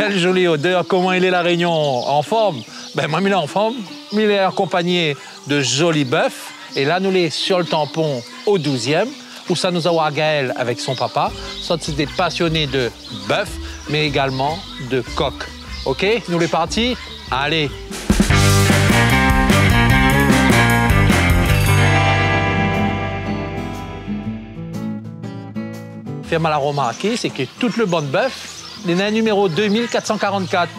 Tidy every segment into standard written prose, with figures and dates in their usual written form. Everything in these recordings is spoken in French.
quelle jolie odeur. Comment il est la Réunion en forme? Ben, moi, il est en forme. Il est accompagné de jolis bœufs. Et là, nous sommes sur le tampon au 12e, où ça nous a Gaël avec son papa. Ça, c'est des passionnés de bœuf, mais également de coq. OK? Nous les partis? Allez! Faire mal à remarquer, c'est que tout le banc de bœuf, il y a un numéro 2444.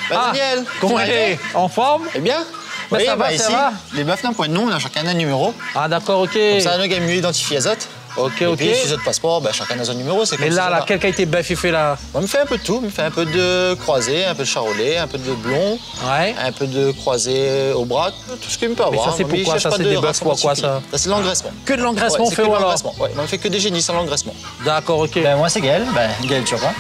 Daniel, comment il est? En forme? Eh bien, ben, oui, ça va, ici, ça va. Les bœufs n'ont point de nom, on a chacun un numéro. Ah d'accord, OK. Comme ça, on a mieux identifié les autres. OK, Et OK. puis, sur notre passeport, ben, chacun a un numéro. Mais là, quelle qualité de bœuf il fait là? On me fait un peu de tout. On me fait un peu de croisé, un peu de charolais, un peu de blond, Ouais. un peu de croisé au bras, tout ce qu'il me peut avoir. Mais ça, c'est pourquoi? Ça, c'est des bœufs pour quoi, ça? Ça, c'est l'engraissement. Que de l'engraissement, Ouais, on fait ou alors? Ouais, on fait que des génisses sans l'engraissement. D'accord, OK. Ben, moi, c'est Gaël. Gaël Turpin.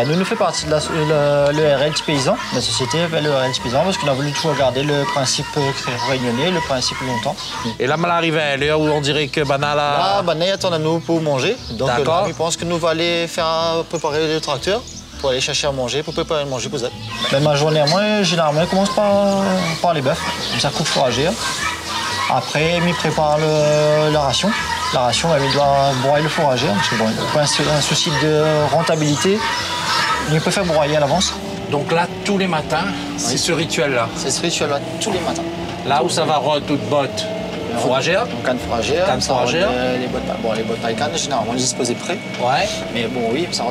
Nous faisons partie de le RL Petit Paysan, la société le RL Petit Paysan, parce qu'on a voulu toujours garder le principe réunionnais, le principe longtemps. Et là, mal arrivé à l'heure où on dirait que Bana là... Là, il attend à nous pour manger. Donc là, je pense que nous va aller préparer le tracteur pour aller chercher à manger, pour préparer à manger pour ça. Ben, ma journée à moi, généralement, elle commence par les bœufs. Ça coupe fourrager. Après, il prépare la ration. La ration, il doit broyer le fourrager, parce que bon, pas un souci de rentabilité. Il peut faire broyer à l'avance. Donc là, tous les matins, c'est ce rituel-là. C'est ce rituel-là, tous les matins. Là où ça va toute botte fourragère. Canne fourragère. Canne fourragère. Les bottes paille canne, généralement, les disposées près. Ouais. Mais bon, oui, ça,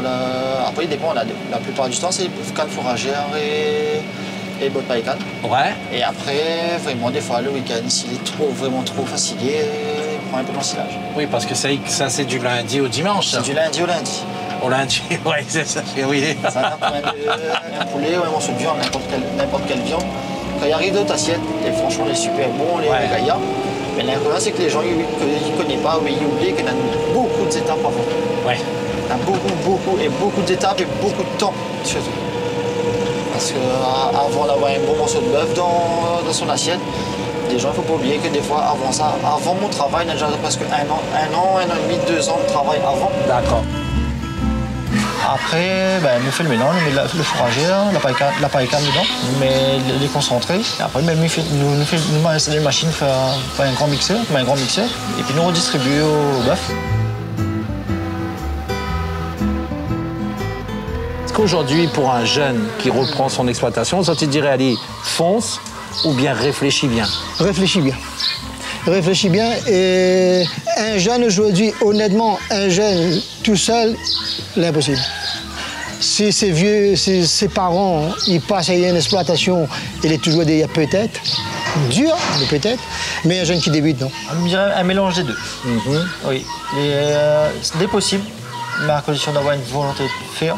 après, il dépend. La plupart du temps, c'est canne fourragère et bottes paille canne. Ouais. Et après, vraiment, des fois, le week-end, s'il est vraiment trop fatigué, il prend un peu d'ensilage. Oui, parce que ça, c'est du lundi au dimanche. C'est du lundi au lundi. Au lundi, oui, c'est ça. Oui. Ça, un poulet ou un morceau de viande, n'importe quelle viande. Quand il arrive dans ta assiette, et franchement, il est super bon, les gaillards. Mais l'inconvénient, c'est que les gens, ils ne connaissent pas, ou ils oublient qu'il y a beaucoup d'étapes avant. Ouais. Il y a beaucoup d'étapes et beaucoup de temps, surtout. Parce qu'avant d'avoir un bon morceau de bœuf dans son assiette, les gens, il ne faut pas oublier que des fois, avant mon travail, il y a déjà presque un an et demi, 2 ans de travail avant. D'accord. Après, on fait le mélange, on met le fourrager, la paille canne dedans, on met les concentrés. Et après, nous installer une machine, faire un grand mixeur, et puis nous redistribuer au bœuf. Est-ce qu'aujourd'hui, pour un jeune qui reprend son exploitation, ça te dirait, allez, fonce ou bien réfléchis bien? Réfléchis bien. Réfléchis bien. Et un jeune aujourd'hui, honnêtement, un jeune tout seul, l'impossible. Si ses vieux, ses parents, ils passent à une exploitation, il est toujours des peut-être, dur, peut-être, mais un jeune qui débute, non. On dirait un mélange des deux. Oui. C'est possible, mais à condition d'avoir une volonté de faire,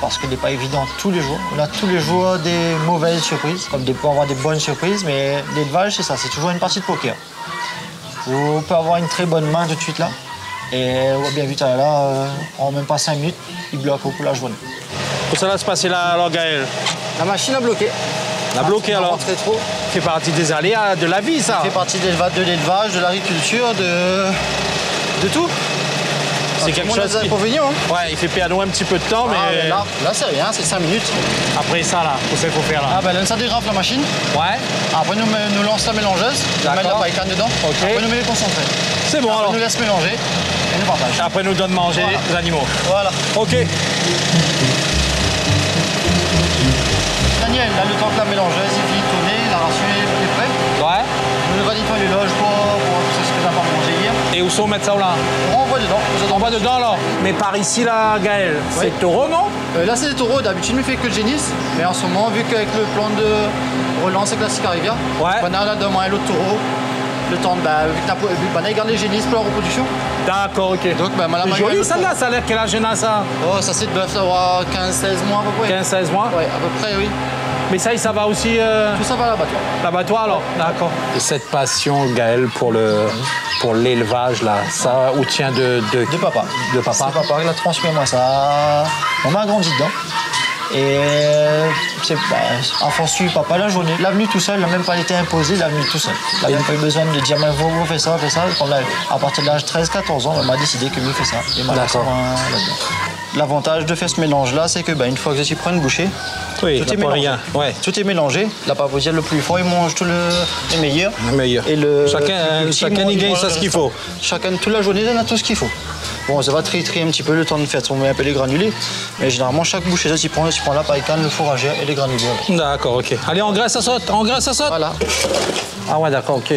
parce qu'il n'est pas évident tous les jours. On a tous les jours des mauvaises surprises, comme des pour avoir des bonnes surprises, mais l'élevage, c'est ça, c'est toujours une partie de poker. On peut avoir une très bonne main tout de suite là. Et on voit bien vu là, en même pas 5 minutes, il bloque pour la journée. Comment ça va se passer là, alors, Gaël? La machine a bloqué. La bloqué alors? Très trop. Fait partie des aléas de la vie, ça? Ça fait partie de l'élevage, de l'agriculture, de tout. C'est quelque chose qui... inconvénients. Hein. Ouais, il fait perdre un petit peu de temps, mais... Là c'est rien, c'est 5 minutes. Après ça, là, qu'est-ce qu'il faut faire, là? Là, ça dérape la machine. Ouais. Après, nous lance la mélangeuse, on met la paille canne dedans. Okay. Après, nous met les concentrés. C'est bon, alors. On nous laisse mélanger et nous partage. Après, nous donne manger les animaux. Voilà. OK. Daniel, là, le temps que la mélangeuse est finie de tourner, la ration est prête. Ouais. Nous va nettoyer les loges pour ce que tu n'as pas mangé hier. Et où sont mettre ça là? On renvoie dedans. On va dedans alors. Mais par ici là, Gaël, c'est taureau, non? Là c'est des taureaux, d'habitude il ne fait que le génisse. Mais en ce moment, vu qu'avec le plan de relance classique arrive, on a là demain l'autre taureau. Le temps de, vu que garde les génisses pour la reproduction. D'accord, ok. Donc, c'est joli ça là, ça a l'air quel âge a ça? Oh, ça c'est de bœuf, ça aura 15-16 mois à peu près. 15-16 mois? Oui, à peu près, oui. Mais ça va aussi... Tout ça va à l'abattoir. L'abattoir alors? D'accord. Et cette passion, Gaël, pour l'élevage, là, ça où tient de papa. De papa? C'est papa qui l'a transmis à moi, ça. On m'a grandi dedans. Et en France, suivi papa la journée. Il est venu tout seul, il n'a même pas été imposé, il est venu tout seul. Il n'a même pas eu besoin de dire, mais vous faites ça, faites ça. À partir de l'âge 13-14 ans, on m'a décidé que lui fait ça. Et m'a laissé là-dedans. L'avantage de faire ce mélange-là, c'est que une fois que tu prends une bouchée, Oui, tout est mélangé. rien. Ouais. Tout est mélangé. La papousière le plus fort, il mange tout les meilleurs. Le meilleur. Et le Chacun y gagne ça ce qu'il faut. Chacun, toute la journée, on a tout ce qu'il faut. Bon, ça va trier un petit peu le temps de faire tomber un peu les granulés. Mais généralement, chaque bouchée, tu prends la paille-canne, le fourragère et les granulés. D'accord, ok. Allez, en graisse, ça saute. En graisse, ça saute. Voilà. Ah ouais, d'accord, ok.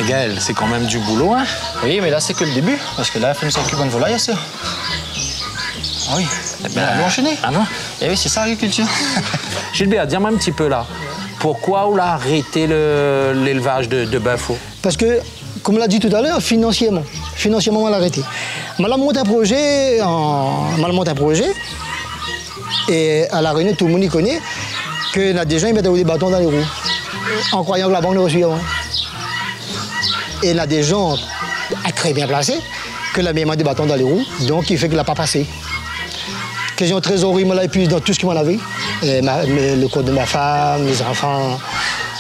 Gaël, c'est quand même du boulot, hein? Oui, mais là, c'est que le début. Parce que là, il fait une s'occupe de volaille, ça. Ah oui. On va enchaîner. Ah non? Et oui, c'est ça, l'agriculture. Gilbert, dis-moi un petit peu là. Pourquoi on a arrêté l'élevage de bœuf? Parce que, comme on l'a dit tout à l'heure, financièrement, on l'a arrêté. On a monté un projet, et à La Réunion, tout le monde y connaît, qu'il y a des gens qui mettent des bâtons dans les roues, en croyant que la banque le reçut avant. Et il y a des gens très bien placés, que la met des bâtons dans les roues, donc il fait qu'il n'a pas passé. Question de trésorerie, moi, là, et puis dans tout ce qu'il m'en avait. Le compte de ma femme, les enfants.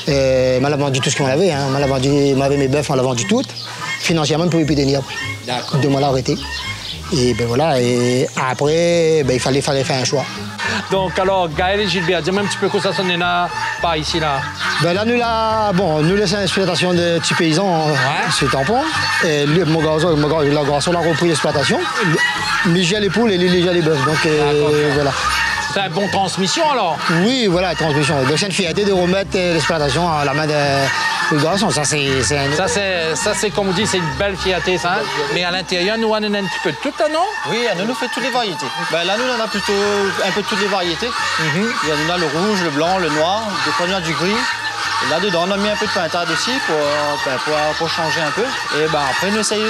Je m'en vendu tout ce qu'il m'en avait. Hein. M'avait mes bœufs, on l'a vendu tout. Financièrement, je ne pouvais plus tenir. D'accord. Donc, on l'a arrêté. Et voilà. Et après, il fallait faire un choix. Donc, alors, Gaël et Gilbert, dis-moi un petit peu quoi ça sonne là, pas ici, là. Là, nous laissons l'exploitation de petits paysans sur Tampon. Et lui, mon garçon a repris l'exploitation. Mais j'ai les poules et lui, j'ai les bœufs. Donc, voilà. C'est une bonne transmission, alors? Oui, voilà, transmission. Donc, c'est une fierté de remettre l'exploitation à la main du garçon. Ça, c'est comme on dit, c'est une belle fierté, ça. Mais à l'intérieur, nous, on a un petit peu de tout, là, non? Oui, nous fait toutes les variétés. Là, nous, on a plutôt un peu toutes les variétés. Il y a le rouge, le blanc, le noir, des fois, il y a du gris. Et là-dedans, on a mis un peu de pintade aussi pour changer un peu. Et après, nous essaye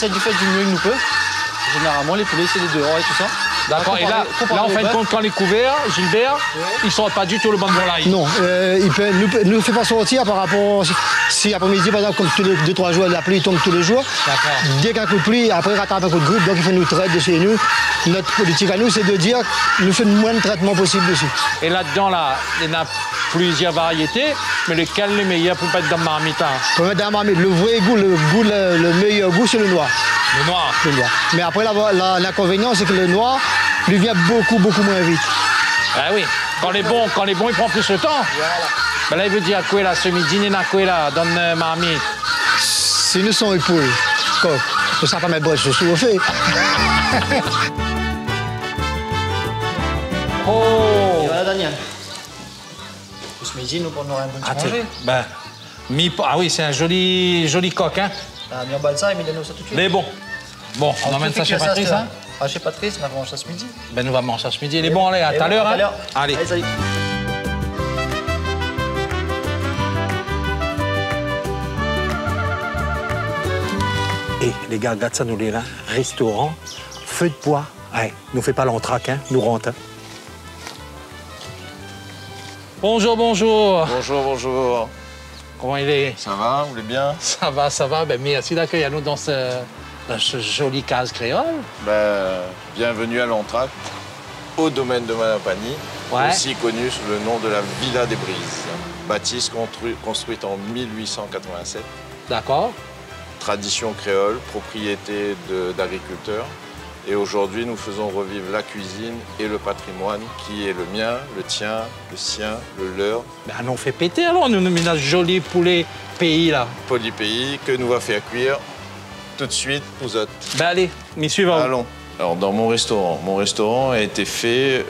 de faire du mieux que nous peut. Généralement, les poulets, c'est des dehors et tout ça. D'accord, et là en fin de compte, quand les couverts, Gilbert, ils ne sortent pas du tout le bon de volaille. Non, il ne fait pas sortir par rapport. Si après-midi, par exemple, comme tous les 2-3 jours, la pluie tombe tous les jours, dès qu'un coup de pluie, après, il rattrape un coup de grippe, donc il fait nous traiter de chez nous. Notre politique à nous, c'est de dire nous faisons le moins de traitement possible dessus. Et là-dedans, il y en a plusieurs variétés, mais lequel est le meilleur pour mettre dans la marmite? Pour mettre dans la marmite, le vrai goût, le meilleur goût, c'est le noir. Le noir. Le noir. Mais après, l'inconvénient, c'est que le noir lui vient beaucoup moins vite. Ah oui, quand les bons, il prend plus le temps. Voilà. Là, il veut dire quoi là, ce midi, il y a quoi là, dans la marmite? Si nous sommes époules, coq, ne savons pas mettre broche sous au fait. Oh! Et voilà, Daniel. Ce midi, nous prenons un bon petit manger. Ah oui, c'est un joli coq, hein? On emballe ça et on donne ça tout de suite. Mais bon, on emmène ça chez Patrice, hein? Chez Patrice, on va manger ça ce midi. Nous allons manger ça ce midi. Il est bon, allez, à tout à l'heure, hein? Allez. Salut. Et les gars, regarde ça, nous les là. Restaurant, feu de bois. Ouais, nous fait pas l'entraque, hein? Nous rentre. Hein? Bonjour. Bonjour. Comment il est? Ça va, vous allez bien? Ça va. Merci d'accueillir nous dans ce joli case créole. Bienvenue à l'Entraque, au domaine de Manapani, aussi connu sous le nom de la Villa des Brises. Bâtisse construite en 1887. D'accord. Tradition créole, propriété d'agriculteurs. Et aujourd'hui, nous faisons revivre la cuisine et le patrimoine qui est le mien, le tien, le sien, le leur. On fait péter alors, nous met notre joli poulet pays là. Polypays que nous va faire cuire tout de suite aux autres. Allez, m'y suivons. Allons. Alors, dans mon restaurant a été fait,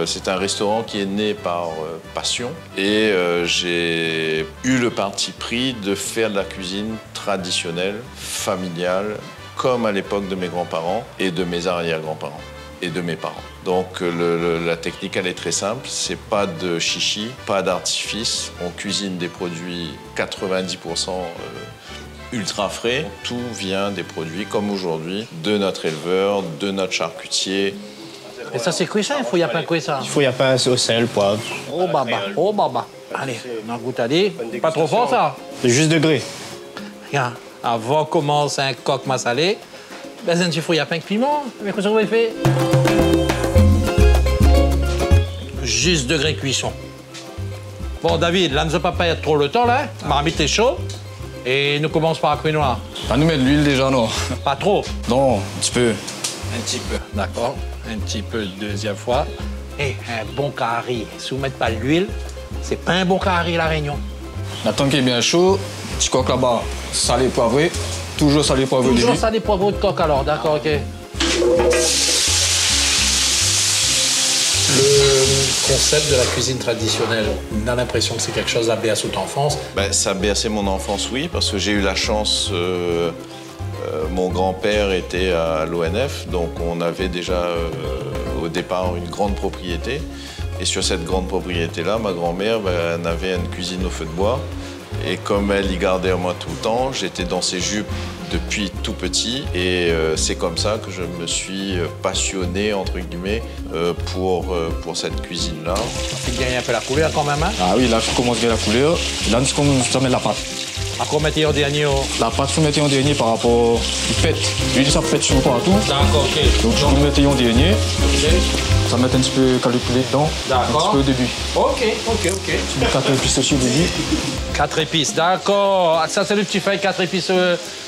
c'est un restaurant qui est né par passion. Et j'ai eu le parti pris de faire de la cuisine traditionnelle, familiale, comme à l'époque de mes grands-parents et de mes arrière-grands-parents et de mes parents. Donc la technique, elle est très simple. C'est pas de chichi, pas d'artifice. On cuisine des produits 90% ultra frais. Tout vient des produits, comme aujourd'hui, de notre éleveur, de notre charcutier. Et ça, c'est quoi ça? Il faut y appeler quoi ça? Il faut y appeler au sel, poivre. Oh baba. Allez, on en goûte, allez. Pas trop fort ça? C'est juste degré. Regarde, avant commence un coq massalé, il faut y appeler un piment. Mais qu'est-ce qu'on va faire? Juste degré cuisson. Bon, David, là, ne nous pas perdre trop le temps, là. Marmite est chaud. Et nous commençons par la cuit noire. Pas nous mettre de l'huile déjà, non? Pas trop. Non, un petit peu. Un petit peu, d'accord. Un petit peu deuxième fois. Et un bon curry. Si vous ne mettez pas l'huile, c'est pas un bon curry la Réunion. La tonne qui est bien chaud, petit coq là-bas, salé poivré. Toujours salé poivré au début. Toujours salé poivré de coq alors, d'accord, ok. Le concept de la cuisine traditionnelle, on a l'impression que c'est quelque chose à bercer toute enfance. Ben, ça a bercé mon enfance, oui, parce que j'ai eu la chance. Mon grand-père était à l'ONF, donc on avait déjà au départ une grande propriété. Et sur cette grande propriété-là, ma grand-mère ben, avait une cuisine au feu de bois. Et comme elle y gardait moi tout le temps, j'étais dans ses jupes depuis tout petit. Et c'est comme ça que je me suis passionné, entre guillemets, pour cette cuisine-là. Tu gagnes un peu la couleur quand même, hein? Ah oui, là, tu commences bien la couleur. Là, tu commences à mettre la pâte. À quoi mettre en dernier? La pâte, il faut mettre en dernier par rapport... Il pète. L'huile, ça pète sur partout. D'accord, ok. Donc, tu peux mettre en dernier. Ok. Ça va mettre un petit peu calculé dedans. D'accord. Un petit peu au début. Ok. Tu mets 4 épices aussi au début. 4 épices, d'accord. Ça, c'est le petit feuille, 4 épices,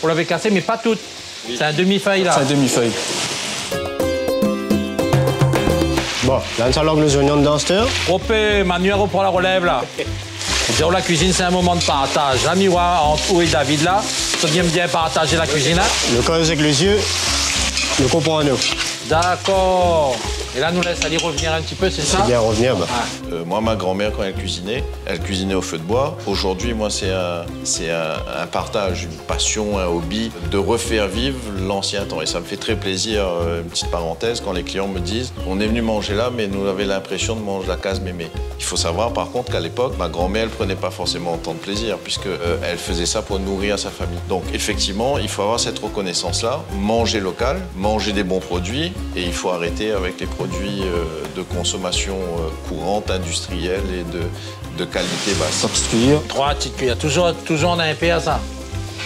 vous l'avez cassé, mais pas toutes. Oui. C'est un demi-feuille, là. C'est un demi-feuille. Bon, là, on s'allogue les oignons dans cette heure. Opé, Manuel reprend la relève, là. Dire la cuisine, c'est un moment de partage. L'ami entre vous et David, là, ça vient bien partager la cuisine, là. Le corps avec les yeux, le comprend en nous. D'accord. Et là, nous laisse aller revenir un petit peu, c'est ça? Bien revenir, bah. Moi, ma grand-mère, quand elle cuisinait au feu de bois. Aujourd'hui, moi, c'est un partage, une passion, un hobby de refaire vivre l'ancien temps. Et ça me fait très plaisir, une petite parenthèse, quand les clients me disent « On est venu manger là, mais nous avons l'impression de manger la case mémé ». Il faut savoir, par contre, qu'à l'époque, ma grand-mère, elle prenait pas forcément autant de plaisir, puisqu'elle faisait ça pour nourrir sa famille. Donc, effectivement, il faut avoir cette reconnaissance-là, manger local, manger des bons produits, et il faut arrêter avec les produits de consommation courante, industrielle et de qualité basse. 3 petites cuillères. 3 petites cuillères. Toujours on a un peu à ça.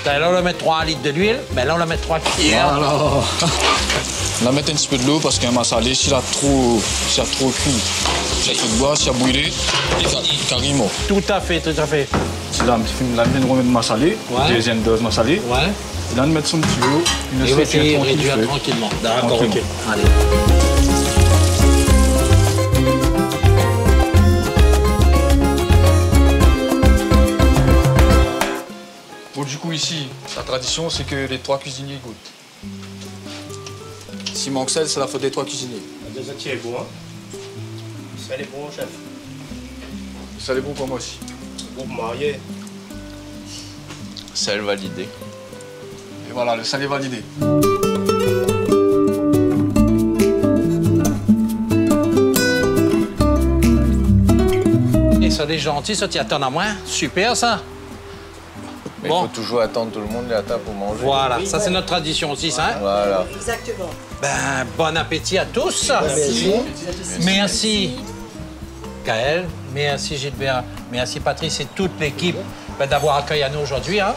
Là, on va mettre 3 litres d'huile, mais là, on va mettre 3 cuillères. Voilà. On va mettre un petit peu de l'eau parce qu'un massalé, s'il a trop cuit, s'il a fait de bois, s'il a brûlé, carrément. Tout à fait, tout à fait. Là, on vient de remettre massalé, deuxième dose massalé. Ouais. Et là, on met son petit lot, on laisse réduire tranquillement. D'accord, ok. Allez. Bon, du coup, ici, la tradition, c'est que les 3 cuisiniers goûtent. S'il manque sel, c'est la faute des 3 cuisiniers. Déjà qui est bon, hein? Ça est bon, chef. Ça est bon pour moi aussi. Bon marié. Sel validé. Et voilà, le sel est validé. Et ça, des gentils, ça, tu attends à moi. Super, ça. Mais il faut toujours attendre tout le monde à la table pour manger. Voilà, ça, c'est notre tradition aussi, ça. Hein? Voilà. Exactement. Ben, bon appétit à tous. Merci. Merci. Gaël, merci Gilbert, merci Patrice et toute l'équipe d'avoir accueilli à nous aujourd'hui. Hein.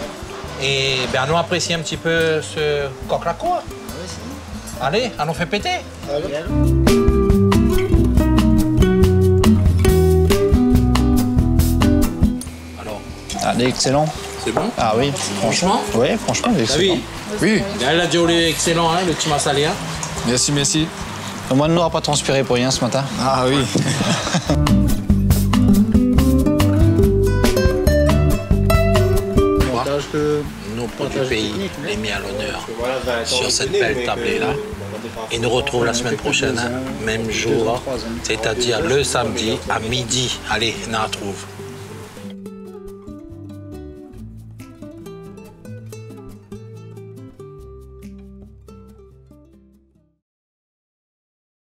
Et ben, nous apprécions un petit peu ce coq la cour. Allez, allons faire péter. Alors, Allez, excellent. c'est bon? Ah oui, Franchement? Oui, franchement, excellent. Oui. Gaël a dit excellent, hein, le petit massalé. Hein. Merci, merci. Moi, nous n'aura pas transpiré pour rien ce matin. Ah oui. Nos pots du pays les mis à l'honneur sur cette belle tablée-là. Et nous retrouvons la semaine prochaine, hein, même jour, c'est-à-dire le samedi à midi. Allez, on en retrouve.